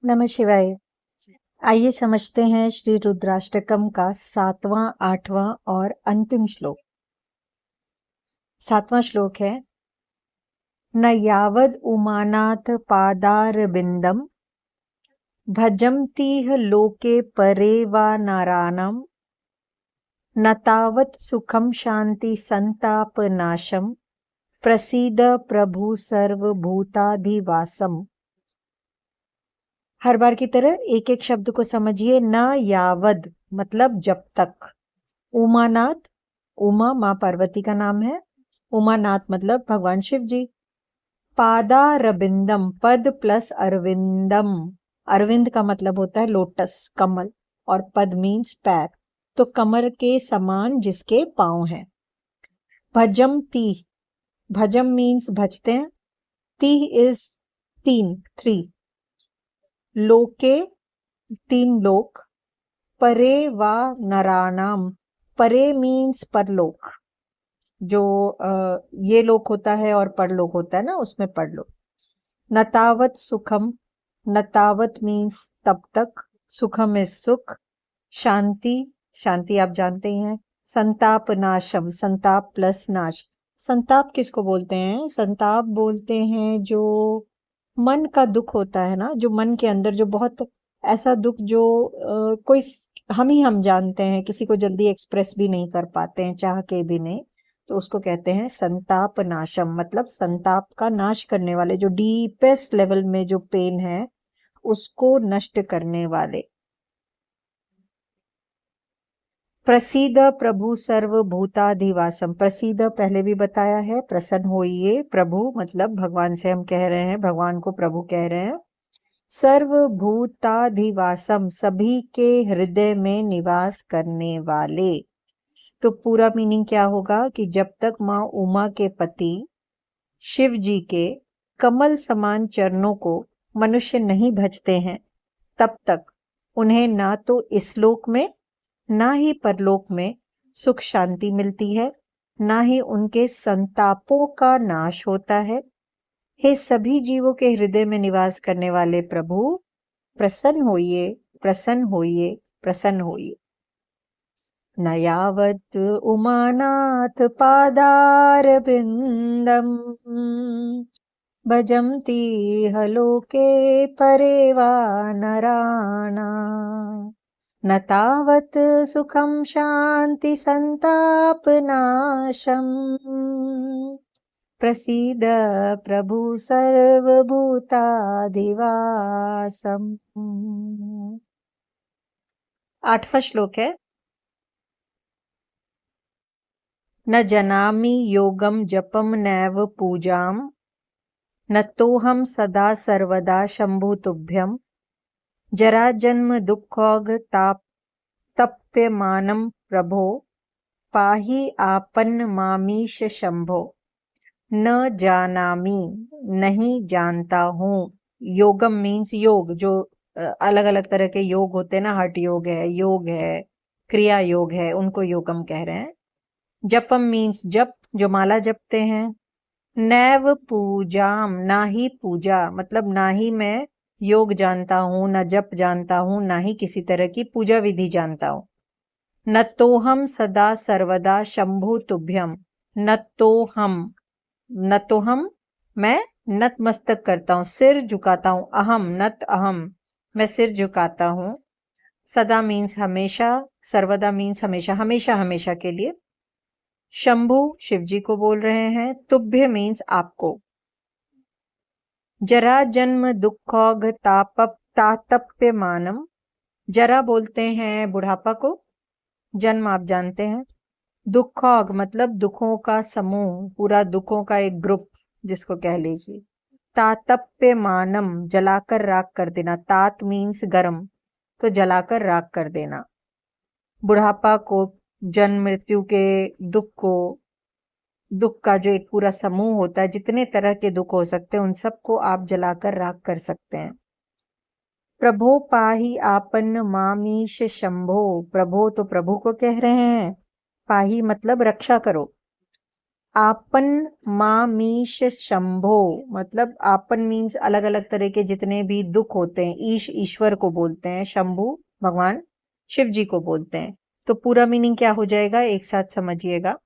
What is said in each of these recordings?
नमः शिवाय। आइए समझते हैं श्री रुद्राष्टकम का 7वां 8वां और अंतिम श्लोक। 7वां श्लोक है, न यावद उमानाथ पादारविंदम भजन्तीह लोके परे वा नारायणम न तावत् सुखम शांति संताप नाशम प्रसीद प्रभु सर्वभूताधिवासम। हर बार की तरह एक एक शब्द को समझिए। न यावद मतलब जब तक। उमानाथ, उमा माँ पार्वती का नाम है। उमानाथ मतलब भगवान शिव जी। पादारविंदम, पद प्लस अरविंदम। अरविंद का मतलब होता है लोटस, कमल, और पद मीन्स पैर, तो कमल के समान जिसके पांव हैं। भजम तीह, भजम मीन्स भजते हैं, तीह इज तीन, 3। लोके तीन लोक, परे वा नराणाम, परे मीन्स परलोक, जो ये लोक होता है और परलोक होता है ना, उसमें परलोक। नतावत सुखम, नतावत मीन्स तब तक, सुखम इज सुख, शांति, शांति आप जानते ही हैं, संताप नाशम, संताप प्लस नाश। संताप किसको बोलते हैं? संताप बोलते हैं जो मन का दुख होता है ना, जो मन के अंदर जो बहुत ऐसा दुख जो कोई हम जानते हैं, किसी को जल्दी एक्सप्रेस भी नहीं कर पाते हैं, चाह के भी नहीं, तो उसको कहते हैं संताप नाशम। मतलब संताप का नाश करने वाले, जो डीपेस्ट लेवल में जो पेन है उसको नष्ट करने वाले। प्रसीद प्रभु सर्वभूताधिवासम, प्रसीद पहले भी बताया है, प्रसन्न होइए। प्रभु मतलब भगवान से हम कह रहे हैं, भगवान को प्रभु कह रहे हैं। सर्वभूताधिवासम, सभी के हृदय में निवास करने वाले। तो पूरा मीनिंग क्या होगा कि जब तक माँ उमा के पति शिव जी के कमल समान चरणों को मनुष्य नहीं भजते हैं, तब तक उन्हें ना तो इस लोक में ना ही परलोक में सुख शांति मिलती है, ना ही उनके संतापों का नाश होता है। हे सभी जीवों के हृदय में निवास करने वाले प्रभु, प्रसन्न होइए, प्रसन्न होइए, प्रसन्न होइए। न यावत् उमानाथ पादारविन्दम् भजन्ति लोके परे वा नराणाम् न तावत् सुखं शान्ति संतापनाशम् प्रसीद प्रभु सर्वभूताधिवासम्। 8वां श्लोक है, न जनामि योगम जपम नैव पूजाम न तोहम सदा सर्वदा शंभु तुभ्यम जरा जन्म दुखौघ ताप तप्यमानम प्रभो पाहि आपन्न मामीश शंभो। न जानामि, नहीं जानता हूँ। योगम मीन्स योग, जो अलग अलग तरह के योग होते हैं ना, हठ योग है, क्रिया योग है, उनको योगम कह रहे हैं। जपम मीन्स जप, जो माला जपते हैं। नैव पूजाम, ना ही पूजा, मतलब ना ही मैं योग जानता हूँ, न जप जानता हूँ, ना ही किसी तरह की पूजा विधि जानता हूँ। न तो हम सदा सर्वदा शंभु तुभ्यम, न तो हम, न तो हम मैं नतमस्तक करता हूँ, सिर झुकाता हूँ। अहम नत अहम, मैं सिर झुकाता हूँ। सदा मीन्स हमेशा, सर्वदा मीन्स हमेशा, हमेशा हमेशा के लिए। शंभु शिव जी को बोल रहे हैं। तुभ्य मीन्स आपको। जरा जन्म दुखौघ तातप्यमानम, जरा बोलते हैं बुढ़ापा को, जन्म आप जानते हैं। दुखौघ मतलब दुखों का समूह, पूरा दुखों का एक ग्रुप जिसको कह लीजिए। तातप्यमानम, जलाकर राख कर देना। तात मीन्स गर्म, तो जलाकर राख कर देना। बुढ़ापा को, जन्म मृत्यु के दुख को, दुख का जो एक पूरा समूह होता है, जितने तरह के दुख हो सकते हैं उन सबको आप जलाकर राख कर सकते हैं। प्रभो पाही आपन्न मामीश शंभो, प्रभो तो प्रभु को कह रहे हैं, पाही मतलब रक्षा करो, आपन मामीश शंभो, मतलब आपन मीन्स अलग अलग तरह के जितने भी दुख होते हैं, ईश ईश्वर को बोलते हैं, शंभु भगवान शिव जी को बोलते हैं। तो पूरा मीनिंग क्या हो जाएगा, एक साथ समझिएगा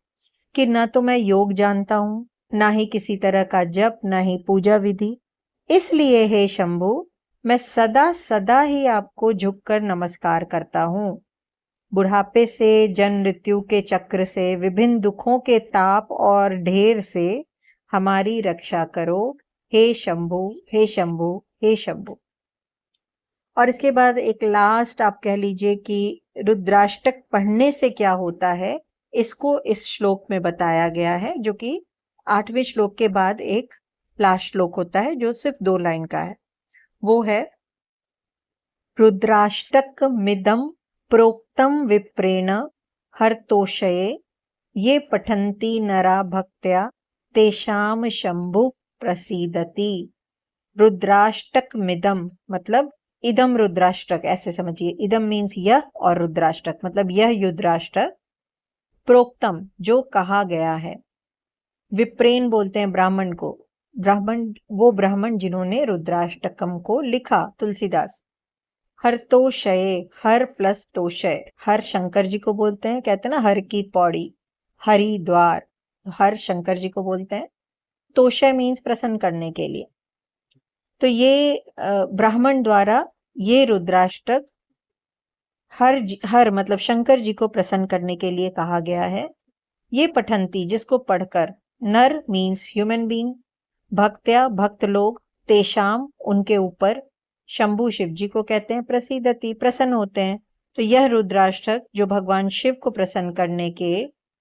कि ना तो मैं योग जानता हूं, ना ही किसी तरह का जप, ना ही पूजा विधि, इसलिए हे शंभु मैं सदा सदा ही आपको झुककर नमस्कार करता हूं। बुढ़ापे से, जन्म मृत्यु के चक्र से, विभिन्न दुखों के ताप और ढेर से हमारी रक्षा करो, हे शंभु, हे शंभु, हे शंभु। और इसके बाद एक लास्ट आप कह लीजिए कि रुद्राष्टक पढ़ने से क्या होता है, इसको इस श्लोक में बताया गया है, जो कि 8वें श्लोक के बाद एक लास्ट श्लोक होता है जो सिर्फ 2 लाइन का है। वो है रुद्राष्टक मिदम प्रोक्तम विप्रेण हरतोषये ये पठन्ति नरा भक्त्या तेषाम शंभु प्रसीदति। रुद्राष्टक मिदम मतलब इदम रुद्राष्टक, ऐसे समझिए, इदम मीन्स यह और रुद्राष्टक मतलब यह रुद्राष्टक, प्रोक्तम जो कहा गया है, विप्रेन बोलते हैं ब्राह्मण को, ब्राह्मण वो ब्राह्मण जिन्होंने रुद्राष्टकम को लिखा, तुलसीदास। हर तोषये, हर प्लस तोषय, हर शंकर जी को बोलते हैं, कहते हैं ना हर की पौड़ी, हरिद्वार, हर शंकर जी को बोलते हैं। तोषय मीन्स प्रसन्न करने के लिए। तो ये ब्राह्मण द्वारा ये रुद्राष्टक हर मतलब शंकर जी को प्रसन्न करने के लिए कहा गया है। ये पठंती जिसको पढ़कर, नर मीन्स ह्यूमन बीइंग, भक्त्या भक्त लोग, तेषाम उनके ऊपर, शंभु शिव जी को कहते हैं, प्रसीदति प्रसन्न होते हैं। तो यह रुद्राष्टक जो भगवान शिव को प्रसन्न करने के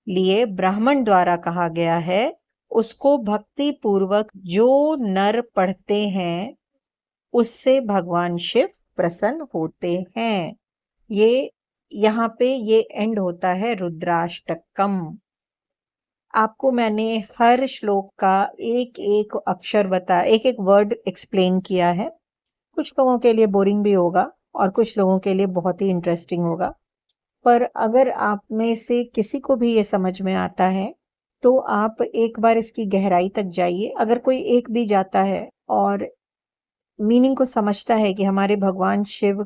लिए ब्राह्मण द्वारा कहा गया है, उसको भक्ति पूर्वक जो नर पढ़ते हैं उससे भगवान शिव प्रसन्न होते हैं। ये यहाँ पे ये एंड होता है रुद्राष्टकम। आपको मैंने हर श्लोक का एक एक अक्षर एक एक वर्ड एक्सप्लेन किया है। कुछ लोगों के लिए बोरिंग भी होगा और कुछ लोगों के लिए बहुत ही इंटरेस्टिंग होगा, पर अगर आप में से किसी को भी ये समझ में आता है तो आप एक बार इसकी गहराई तक जाइए। अगर कोई एक भी जाता है और मीनिंग को समझता है कि हमारे भगवान शिव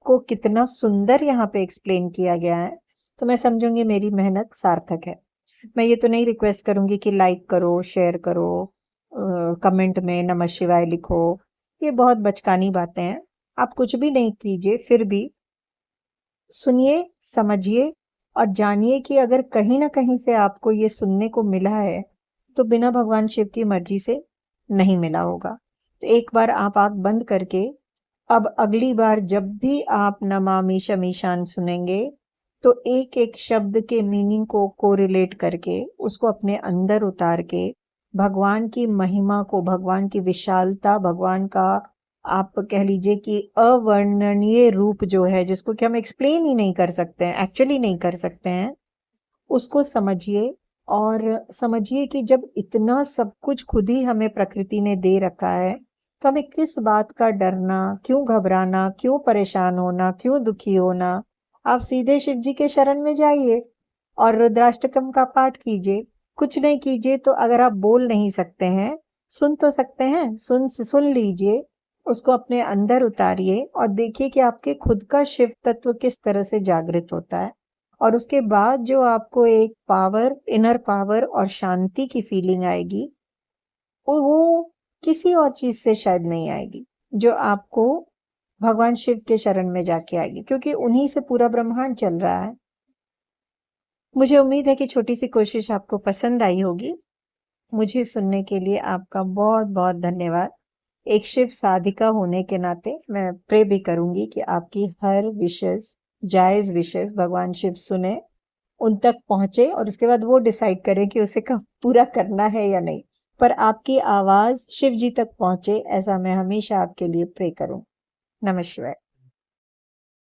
को कितना सुंदर यहाँ पे एक्सप्लेन किया गया है, तो मैं समझूंगी मेरी मेहनत सार्थक है। मैं ये तो नहीं रिक्वेस्ट करूंगी कि लाइक करो, शेयर करो, कमेंट में नमः शिवाय लिखो, ये बहुत बचकानी बातें हैं। आप कुछ भी नहीं कीजिए, फिर भी सुनिए, समझिए और जानिए कि अगर कहीं ना कहीं से आपको ये सुनने को मिला है तो बिना भगवान शिव की मर्जी से नहीं मिला होगा। तो एक बार आप आंख बंद करके अब अगली बार जब भी आप नमामि शमीशान सुनेंगे तो एक एक शब्द के मीनिंग को कोरिलेट करके उसको अपने अंदर उतार के भगवान की महिमा को, भगवान की विशालता, भगवान का आप कह लीजिए कि अवर्णनीय रूप जो है, जिसको कि हम एक्सप्लेन ही नहीं कर सकते हैं, एक्चुअली नहीं कर सकते हैं, उसको समझिए। और समझिए कि जब इतना सब कुछ खुद ही हमें प्रकृति ने दे रखा है तो हमें किस बात का डरना, क्यों घबराना, क्यों परेशान होना, क्यों दुखी होना। आप सीधे शिव जी के शरण में जाइए और रुद्राष्टकम का पाठ कीजिए। कुछ नहीं कीजिए तो अगर आप बोल नहीं सकते हैं, सुन तो सकते हैं, सुन लीजिए, उसको अपने अंदर उतारिए और देखिए कि आपके खुद का शिव तत्व किस तरह से जागृत होता है। और उसके बाद जो आपको एक पावर, इनर पावर और शांति की फीलिंग आएगी, वो किसी और चीज से शायद नहीं आएगी, जो आपको भगवान शिव के शरण में जाके आएगी, क्योंकि उन्हीं से पूरा ब्रह्मांड चल रहा है। मुझे उम्मीद है कि छोटी सी कोशिश आपको पसंद आई होगी। मुझे सुनने के लिए आपका बहुत बहुत धन्यवाद। एक शिव साधिका होने के नाते मैं प्रे भी करूंगी कि आपकी हर विशेष, जायज विशेष भगवान शिव सुने, उन तक पहुंचे और उसके बाद वो डिसाइड करें कि उसे पूरा करना है या नहीं, पर आपकी आवाज शिव जी तक पहुंचे, ऐसा मैं हमेशा आपके लिए प्रे करूं। नमः शिवाय।